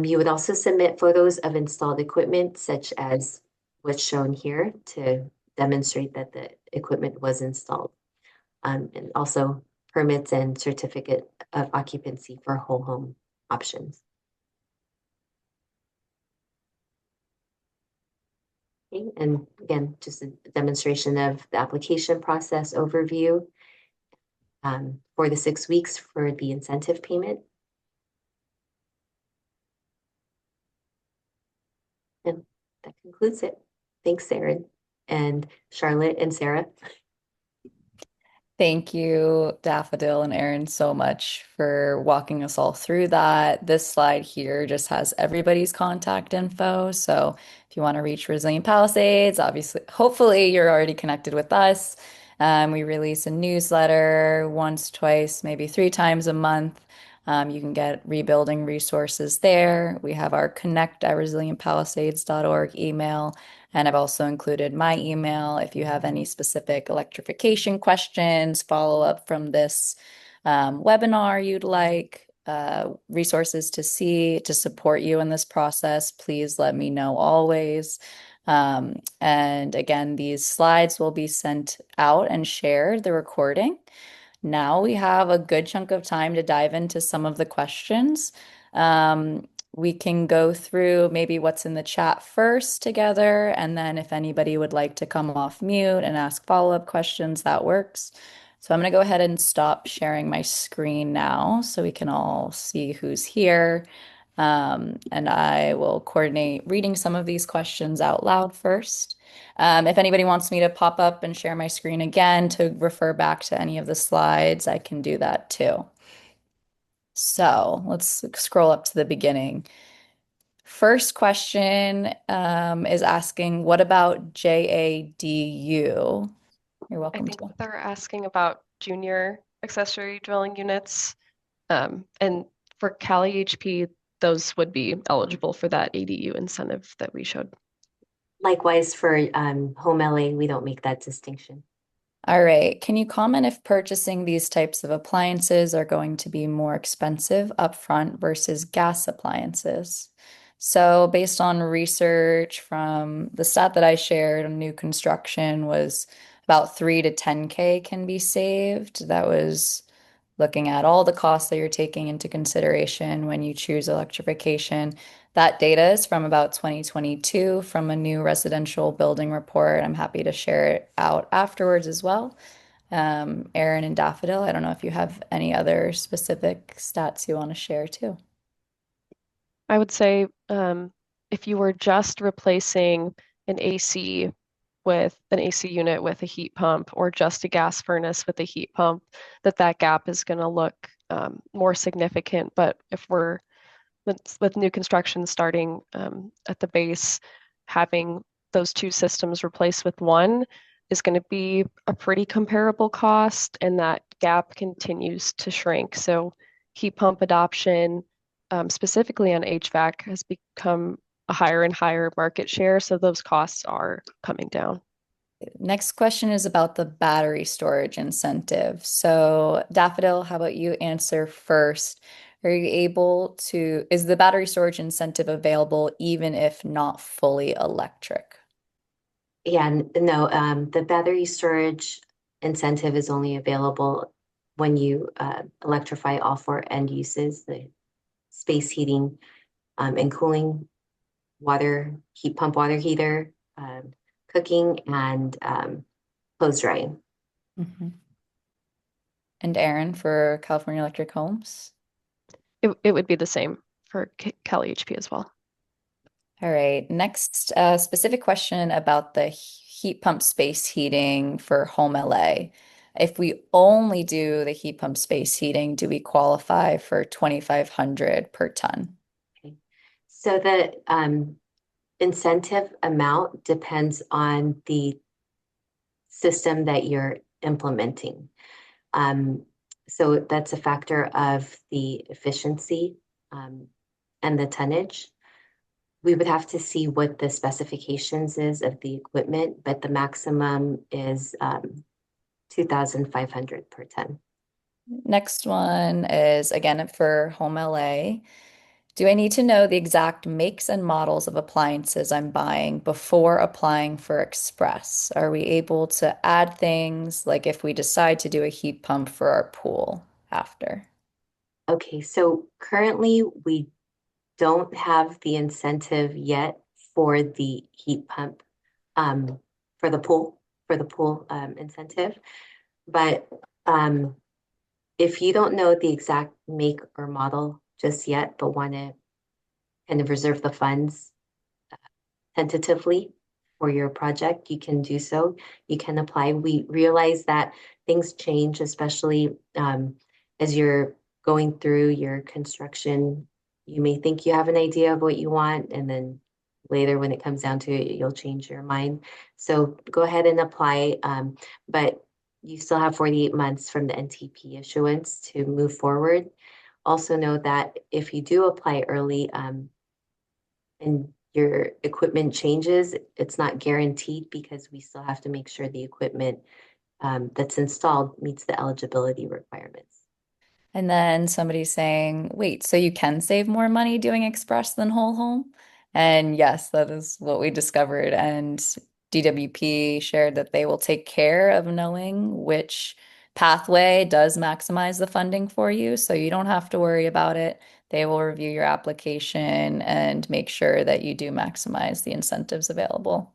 You would also submit photos of installed equipment, such as what's shown here, to demonstrate that the equipment was installed. And also permits and certificate of occupancy for whole home options. Okay, and again, just a demonstration of the application process overview for the 6 weeks for the incentive payment. And that concludes it. Thanks, Erin and Charlotte and Sarah. Thank you, Daffodil and Erin, so much for walking us all through that. This slide here just has everybody's contact info. So if you want to reach Resilient Palisades, obviously, hopefully you're already connected with us. We release a newsletter once, twice, maybe 3 times a month. You can get rebuilding resources there. We have our connect@resilientpalisades.org email. And I've also included my email if you have any specific electrification questions, follow up from this webinar you'd like, resources to see to support you in this process, please let me know always. And again, these slides will be sent out and shared, the recording. Now we have a good chunk of time to dive into some of the questions. We can go through maybe what's in the chat first together, and then if anybody would like to come off mute and ask follow-up questions, that works. So I'm going to go ahead and stop sharing my screen now so we can all see who's here. And I will coordinate reading some of these questions out loud first. If anybody wants me to pop up and share my screen again to refer back to any of the slides, I can do that too. So let's scroll up to the beginning. First question is asking, what about JADU? You're I welcome think to. they're asking about junior accessory dwelling units. And for CalEHP, those would be eligible for that ADU incentive that we showed. Likewise for home LA, we don't make that distinction. All right. Can you comment if purchasing these types of appliances are going to be more expensive upfront versus gas appliances? So, based on research from the stat that I shared, new construction was about 3 to 10K can be saved. That was looking at all the costs that you're taking into consideration when you choose electrification. That data is from about 2022 from a new residential building report. I'm happy to share it out afterwards as well. Erin and Daffodil, I don't know if you have any other specific stats you want to share too. I would say if you were just replacing an AC with an AC unit with a heat pump or just a gas furnace with a heat pump, that gap is going to look more significant. But if we're with new construction starting at the base, having those two systems replaced with one is going to be a pretty comparable cost, and that gap continues to shrink. So heat pump adoption, specifically on HVAC, has become a higher and higher market share. So those costs are coming down. Next question is about the battery storage incentive. So, Daffodil, how about you answer first? Are you able to, is the battery storage incentive available even if not fully electric? Yeah, no, the battery storage incentive is only available when you electrify all four end uses, the space heating and cooling, water, heat pump water heater, cooking, and clothes drying. Mhm. And Aaron for California Electric Homes? It would be the same for CalEHP as well. All right. Next, specific question about the heat pump space heating for home LA. If we only do the heat pump space heating, do we qualify for 2,500 per ton? Okay. So the incentive amount depends on the system that you're implementing. So that's a factor of the efficiency and the tonnage. We would have to see what the specifications is of the equipment, but the maximum is 2,500 per ton. Next one is again for home LA. Do I need to know the exact makes and models of appliances I'm buying before applying for Express? Are we able to add things like if we decide to do a heat pump for our pool after? Okay, so currently we don't have the incentive yet for the heat pump um, for the pool incentive. But if you don't know the exact make or model just yet, but want to kind of reserve the funds tentatively for your project, you can do so. You can apply. We realize that things change, especially as you're going through your construction. You may think you have an idea of what you want, and then later when it comes down to it, you'll change your mind. So go ahead and apply, but you still have 48 months from the NTP issuance to move forward. Also know that if you do apply early, and your equipment changes, it's not guaranteed because we still have to make sure the equipment that's installed meets the eligibility requirements. And then somebody's saying, wait, so you can save more money doing Express than whole home? And yes, that is what we discovered. And DWP shared that they will take care of knowing which pathway does maximize the funding for you. So you don't have to worry about it. They will review your application and make sure that you do maximize the incentives available.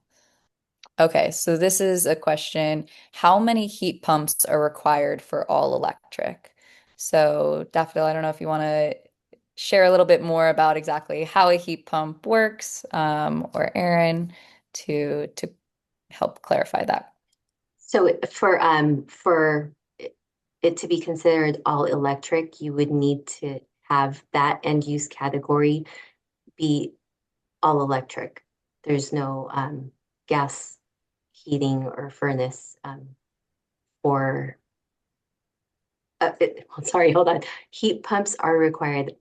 Okay, so this is a question. How many heat pumps are required for all electric? So, Daffodil, I don't know if you want to share a little bit more about exactly how a heat pump works, or Erin to help clarify that. So for it to be considered all electric, you would need to have that end use category be all electric. There's no gas heating or furnace or sorry, hold on. Heat pumps are required.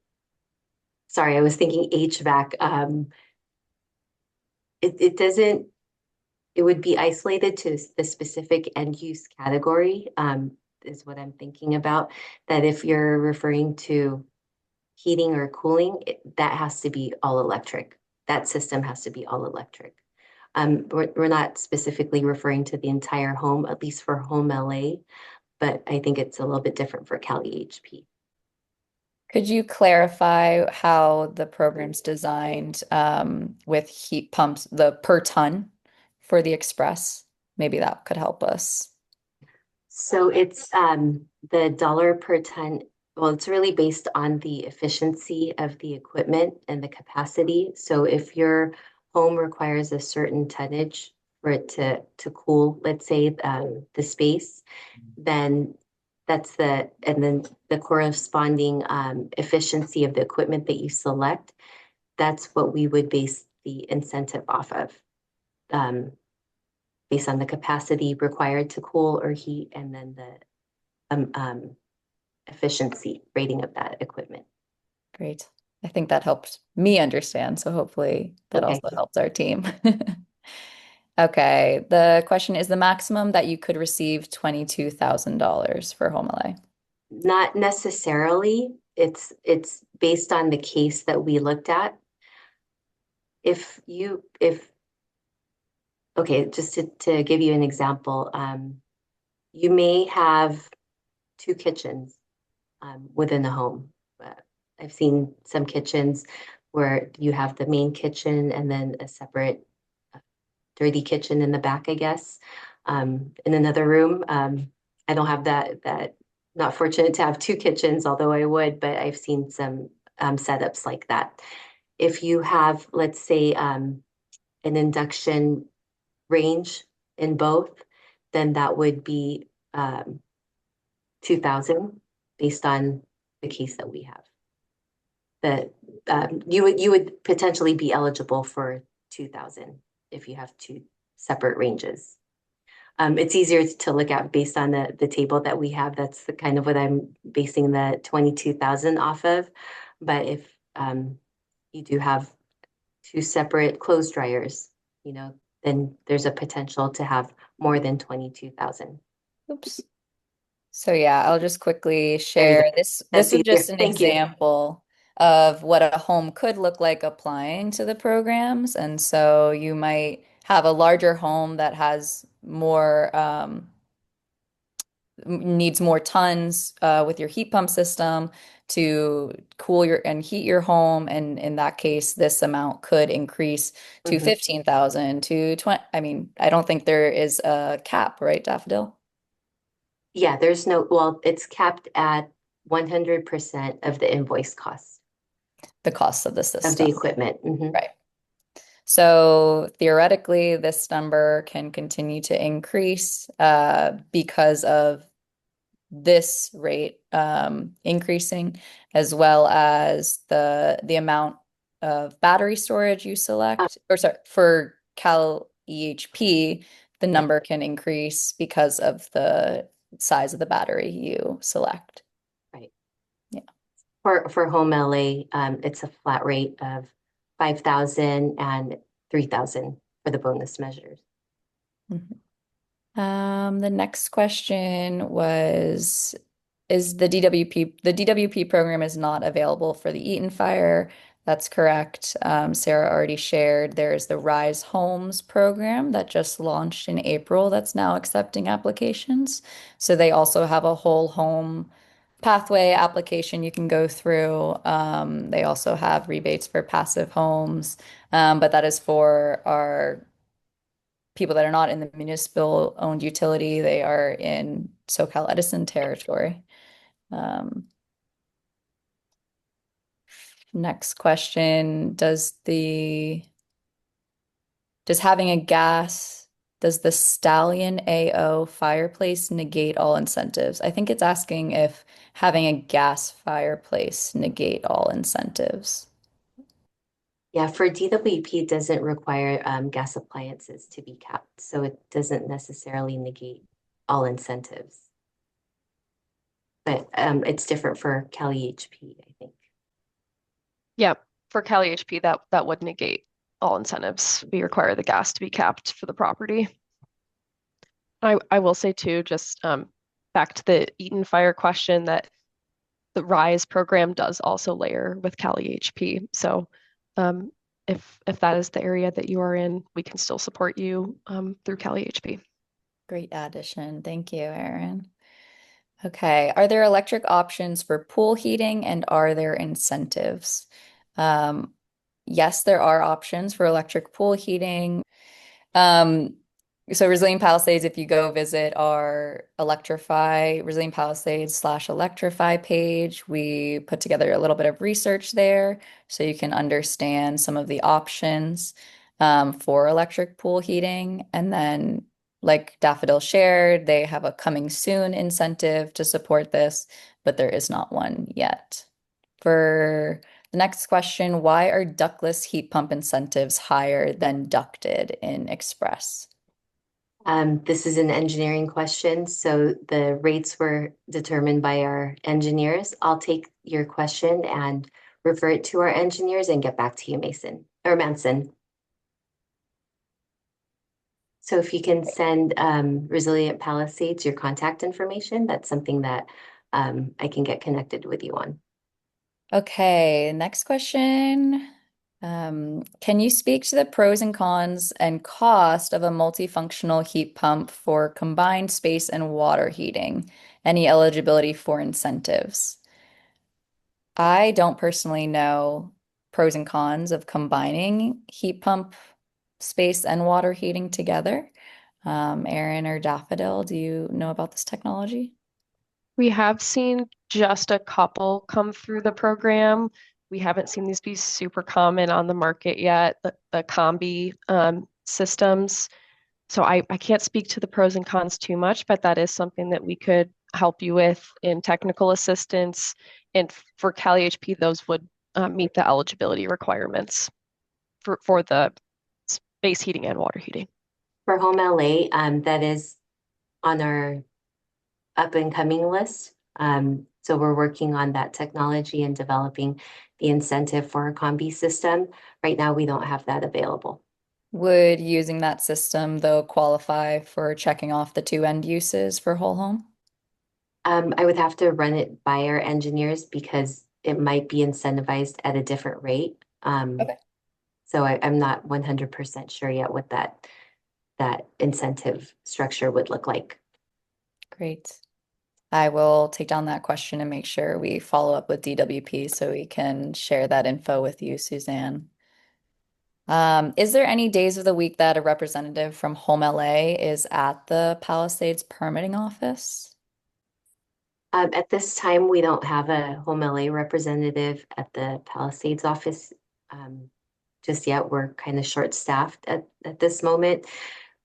Sorry, I was thinking HVAC. It doesn't, it would be isolated to the specific end use category, is what I'm thinking about. That if you're referring to heating or cooling, that has to be all electric. That system has to be all electric. We're not specifically referring to the entire home, at least for Home LA, but I think it's a little bit different for CalEHP. Could you clarify how the program's designed with heat pumps, the per ton for the Express? Maybe that could help us. So it's the dollar per ton. Well, it's really based on the efficiency of the equipment and the capacity. So if your home requires a certain tonnage for it to cool, let's say the space, then and then the corresponding efficiency of the equipment that you select, that's what we would base the incentive off of, based on the capacity required to cool or heat, and then the efficiency rating of that equipment. Great. I think that helped me understand, so hopefully that Okay. also helps our team. Okay, the question is the maximum that you could receive $22,000 for Home LA. Not necessarily. It's based on the case that we looked at. If okay, just to give you an example, you may have two kitchens within the home. I've seen some kitchens where you have the main kitchen and then a separate dirty kitchen in the back, I guess, in another room. I don't have that, not fortunate to have two kitchens, although I would, but I've seen some setups like that. If you have, let's say, an induction range in both, then that would be 2,000 based on the case that we have. That you would potentially be eligible for 2,000 if you have two separate ranges. It's easier to look at based on the table that we have. That's the kind of what I'm basing the 22,000 off of. But if you do have two separate clothes dryers, then there's a potential to have more than 22,000. Oops. So yeah, I'll just quickly There you share go. this. That's This is easier. just an Thank you. example of what a home could look like applying to the programs. And so you might have a larger home that has more needs more tons with your heat pump system to cool your and heat your home. And in that case, this amount could increase to 15,000 to 20. I mean, I don't think there is a cap, right, Daffodil? Yeah, well, it's capped at 100% of the invoice cost The cost of the of the system. equipment. Right. So theoretically, this number can continue to increase because of this rate increasing, as well as the amount of battery storage you select, or sorry, for Cal EHP, the Yeah, number can increase because of the size of the battery you select. right. Yeah. For Home LA, it's a flat rate of 5,000 and 3,000 for the bonus measures. Mhm. The next question was, is the DWP program is not available for the Eaton Fire. That's correct. Sarah already shared there's the Rise Homes program that just launched in April that's now accepting applications. So they also have a whole home pathway application you can go through. They also have rebates for passive homes, but that is for our people that are not in the municipal owned utility. They are in SoCal Edison territory. Um, Next question, having a gas, does the Stallion AO fireplace negate all incentives? I think it's asking if having a gas fireplace negate all incentives. Yeah, for DWP, it doesn't require gas appliances to be capped, so it doesn't necessarily negate all incentives. But it's different for CalEHP, I think. Yeah, for CalEHP, that would negate all incentives. We require the gas to be capped for the property. I will say too, just back to the Eaton Fire question, that the RISE program does also layer with CalEHP. So um, if that is the area that you are in, we can still support you through CalEHP. Great addition. Thank you, Erin. Okay. Are there electric options for pool heating and are there incentives? Yes, there are options for electric pool heating. Um, so Resilient Palisades, if you go visit our Resilient Palisades/Electrify page, we put together a little bit of research there so you can understand some of the options for electric pool heating. And then, like Daffodil shared, they have a coming soon incentive to support this, but there is not one yet. For the next question, why are ductless heat pump incentives higher than ducted in Express? This is an engineering question, so the rates were determined by our engineers. I'll take your question and refer it to our engineers and get back to you, Mason or Manson. So if you can send Resilient Palisades your contact information, that's something that I can get connected with you on. Okay, next question. Can you speak to the pros and cons and cost of a multifunctional heat pump for combined space and water heating? Any eligibility for incentives? I don't personally know pros and cons of combining heat pump space and water heating together. Erin or Daffodil, do you know about this technology? We have seen just a couple come through the program. We haven't seen these be super common on the market yet, the combi systems. So I can't speak to the pros and cons too much, but that is something that we could help you with in technical assistance. And for CalEHP, those would meet the eligibility requirements for the space heating and water heating. For Home LA, that is on our up and coming list. So we're working on that technology and developing the incentive for our combi system. Right now, we don't have that available. Would using that system, though, qualify for checking off the two end uses for whole home? I would have to run it by our engineers because it might be incentivized at a different rate. Okay. So I'm not 100% sure yet what that incentive structure would look like. Great. I will take down that question and make sure we follow up with DWP so we can share that info with you, Suzanne. Is there any days of the week that a representative from Home LA is at the Palisades permitting office? At this time, we don't have a Home LA representative at the Palisades office just yet. We're kind of short-staffed at this moment.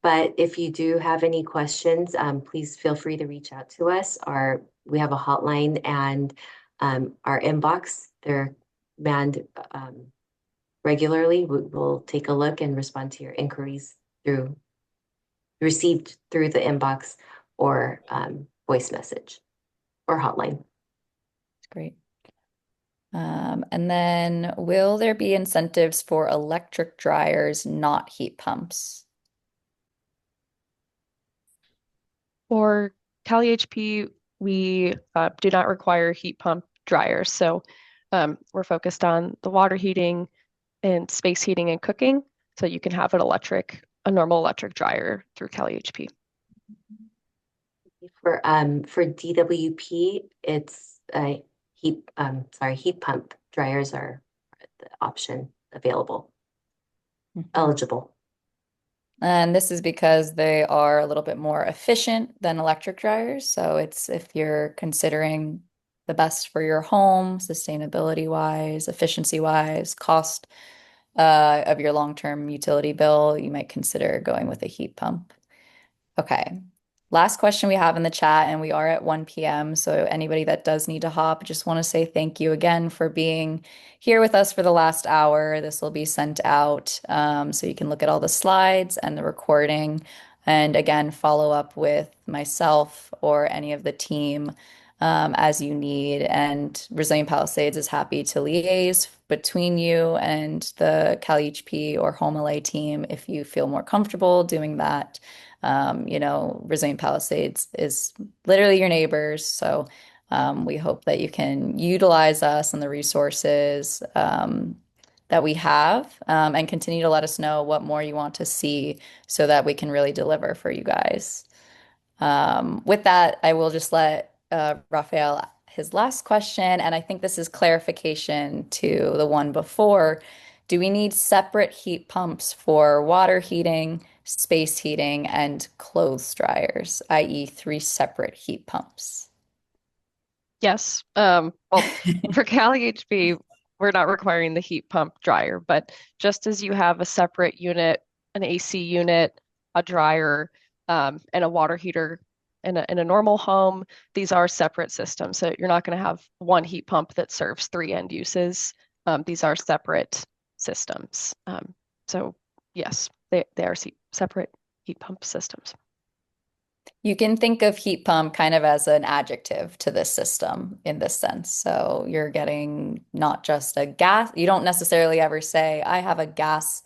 But if you do have any questions, please feel free to reach out to us. We have a hotline and our inbox. They're manned regularly. We'll take a look and respond to your inquiries received through the inbox or voice message or hotline. Great. And then will there be incentives for electric dryers, not heat pumps? For CalEHP, we do not require heat pump dryers. So we're focused on the water heating and space heating and cooking. So you can have a normal electric dryer through CalEHP. For DWP, it's heat pump dryers are the option available, eligible. And this is because they are a little bit more efficient than electric dryers. So it's if you're considering the best for your home, sustainability wise, efficiency wise, cost of your long-term utility bill, you might consider going with a heat pump. Okay. Last question we have in the chat, and we are at 1 p.m. So anybody that does need to hop, just want to say thank you again for being here with us for the last hour. This will be sent out so you can look at all the slides and the recording. And again, follow up with myself or any of the team as you need. And Resilient Palisades is happy to liaise between you and the CalEHP or HOME LA team if you feel more comfortable doing that. Resilient Palisades is literally your neighbors. So we hope that you can utilize us and the resources that we have and continue to let us know what more you want to see so that we can really deliver for you guys. With that, I will just let Raphael his last question, and I think this is clarification to the one before. Do we need separate heat pumps for water heating, space heating, and clothes dryers, i.e., 3 separate heat pumps? Yes. Well, for CalEHP, we're not requiring the heat pump dryer, but just as you have a separate unit, an AC unit, a dryer, and a water heater in a normal home, these are separate systems. So you're not going to have one heat pump that serves 3 end uses. These are separate systems. So yes, they are separate heat pump systems. You can think of heat pump kind of as an adjective to this system in this sense. So you're getting not just a gas, you don't necessarily ever say, I have a gas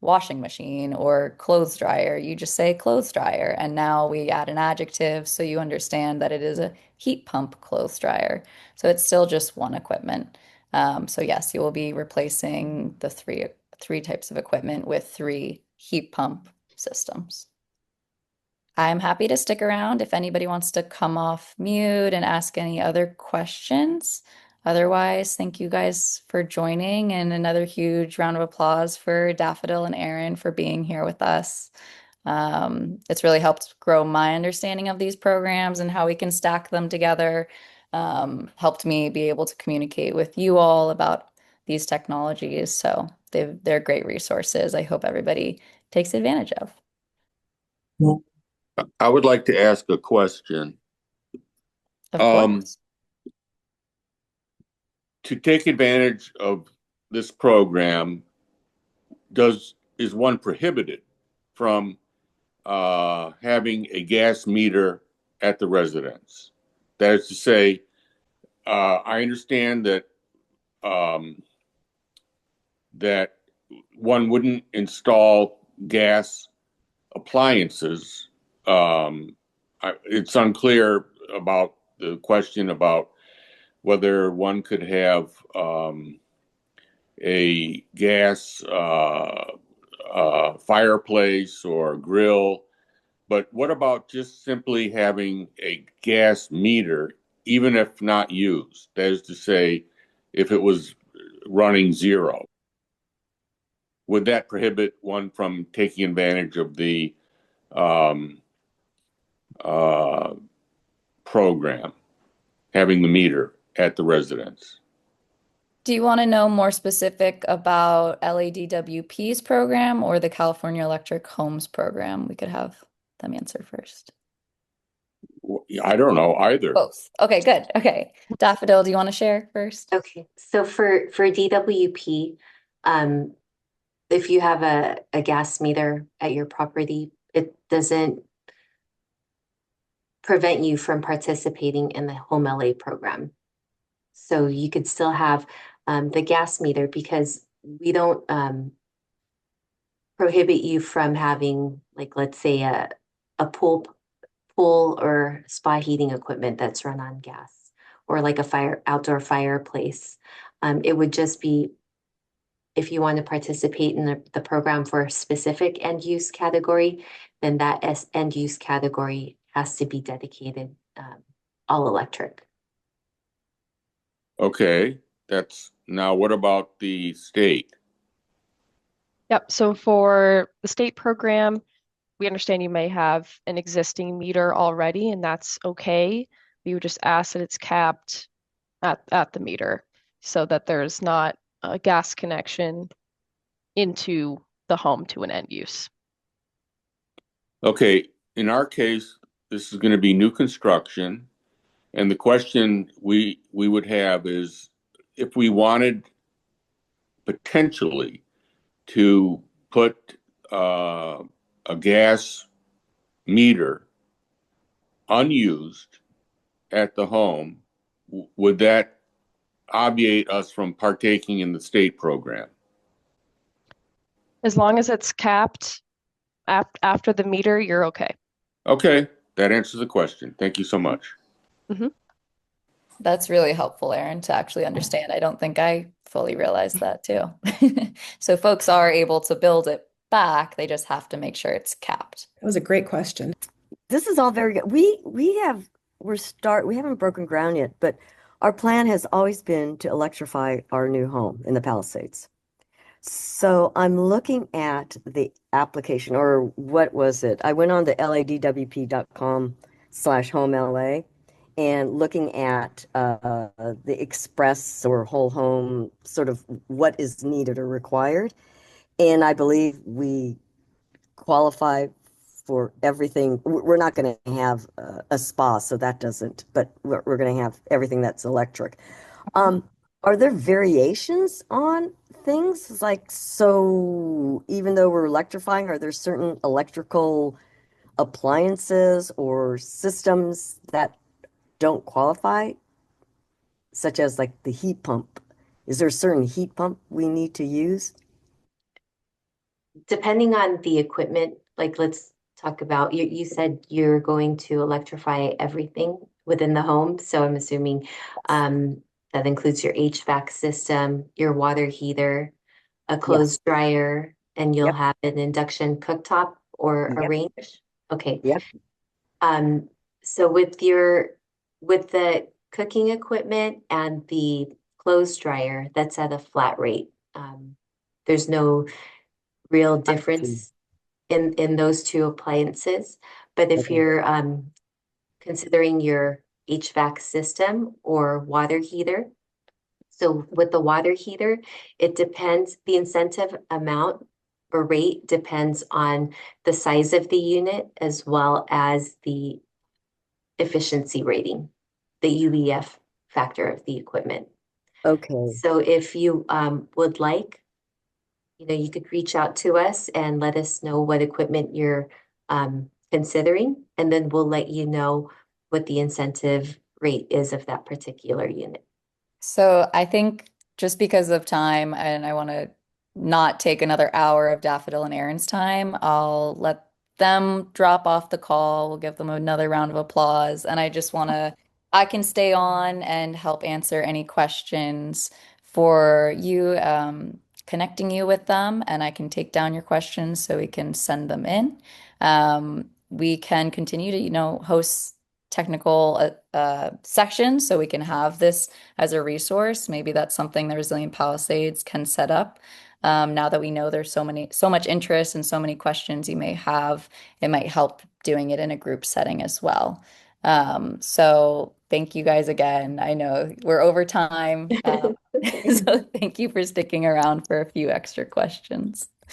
washing machine or clothes dryer. You just say clothes dryer. And now we add an adjective so you understand that it is a heat pump clothes dryer. So it's still just one equipment. So yes, you will be replacing the three types of equipment with 3 heat pump systems. I'm happy to stick around if anybody wants to come off mute and ask any other questions. Otherwise, thank you guys for joining, and another huge round of applause for Daffodil and Aaron for being here with us. It's really helped grow my understanding of these programs and how we can stack them together. Helped me be able to communicate with you all about these technologies. So they're great resources. I hope everybody takes advantage of. I would like to ask a question. Of course. To take advantage of this program, is one prohibited from having a gas meter at the residence? That is to say, I understand that that one wouldn't install gas appliances. It's unclear about the question about whether one could have a gas fireplace or grill. But what about just simply having a gas meter, even if not used? That is to say, if it was running zero, would that prohibit one from taking advantage of the program, having the meter at the residence? Do you want to know more specific about LADWP's program or the California Electric Homes program? We could have them answer first. I don't know either. Both. Okay, good. Okay. Daffodil, do you want to share first? Okay, so for DWP, if you have a gas meter at your property, it doesn't prevent you from participating in the Home LA program. So you could still have the gas meter because we don't prohibit you from having, like, let's say a pool or spa heating equipment that's run on gas, or like a outdoor fireplace. It would just be if you want to participate in the program for a specific end use category, then that end use category has to be dedicated all electric. Okay, now what about the state? Yep. So for the state program, we understand you may have an existing meter already, and that's okay. We would just ask that it's capped at the meter so that there's not a gas connection into the home to an end use. Okay, in our case, this is going to be new construction, and the question we would have is if we wanted potentially to put a gas meter unused at the home, would that obviate us from partaking in the state program? As long as it's capped after the meter, you're okay. Okay, that answers the question. Thank you so much. Mm-hmm. That's really helpful, Aaron, to actually understand. I don't think I fully realized that too. So folks are able to build it back. They just have to make sure it's capped. That was a great question. This is all very good. We haven't broken ground yet, but our plan has always been to electrify our new home in the Palisades. So I'm looking at the application, or what was it? I went on to LADWP.com/HOME LA and looking at the express or whole home, sort of what is needed or required. And I believe we qualify for everything. We're not going to have a spa, so that doesn't, but we're going to have everything that's electric. Are there variations on things? Like, so even though we're electrifying, are there certain electrical appliances or systems that don't qualify, such as like the heat pump? Is there a certain heat pump we need to use? Depending on the equipment, like let's talk about, you said you're going to electrify everything within the home. So I'm assuming that includes your HVAC system, your water heater, a clothes dryer, and you'll Yep. have an induction cooktop or a Yep. range. Okay. Yep. So with the cooking equipment and the clothes dryer, that's at a flat rate. There's no real difference in those two appliances. But if Okay. you're considering your HVAC system or water heater, so with the water heater, it depends, the incentive amount or rate depends on the size of the unit as well as the efficiency rating, the UEF factor of the equipment. Okay. So if you would like, you could reach out to us and let us know what equipment you're considering, and then we'll let you know what the incentive rate is of that particular unit. So I think just because of time, and I want to not take another hour of Daffodil and Aaron's time, I'll let them drop off the call. We'll give them another round of applause. And I can stay on and help answer any questions for you, connecting you with them, and I can take down your questions so we can send them in. We can continue to, host technical sections so we can have this as a resource. Maybe that's something the Resilient Palisades can set up. Now that we know there's so much interest and so many questions you may have, it might help doing it in a group setting as well. So thank you guys again. I know we're over time, so thank you for sticking around for a few extra questions.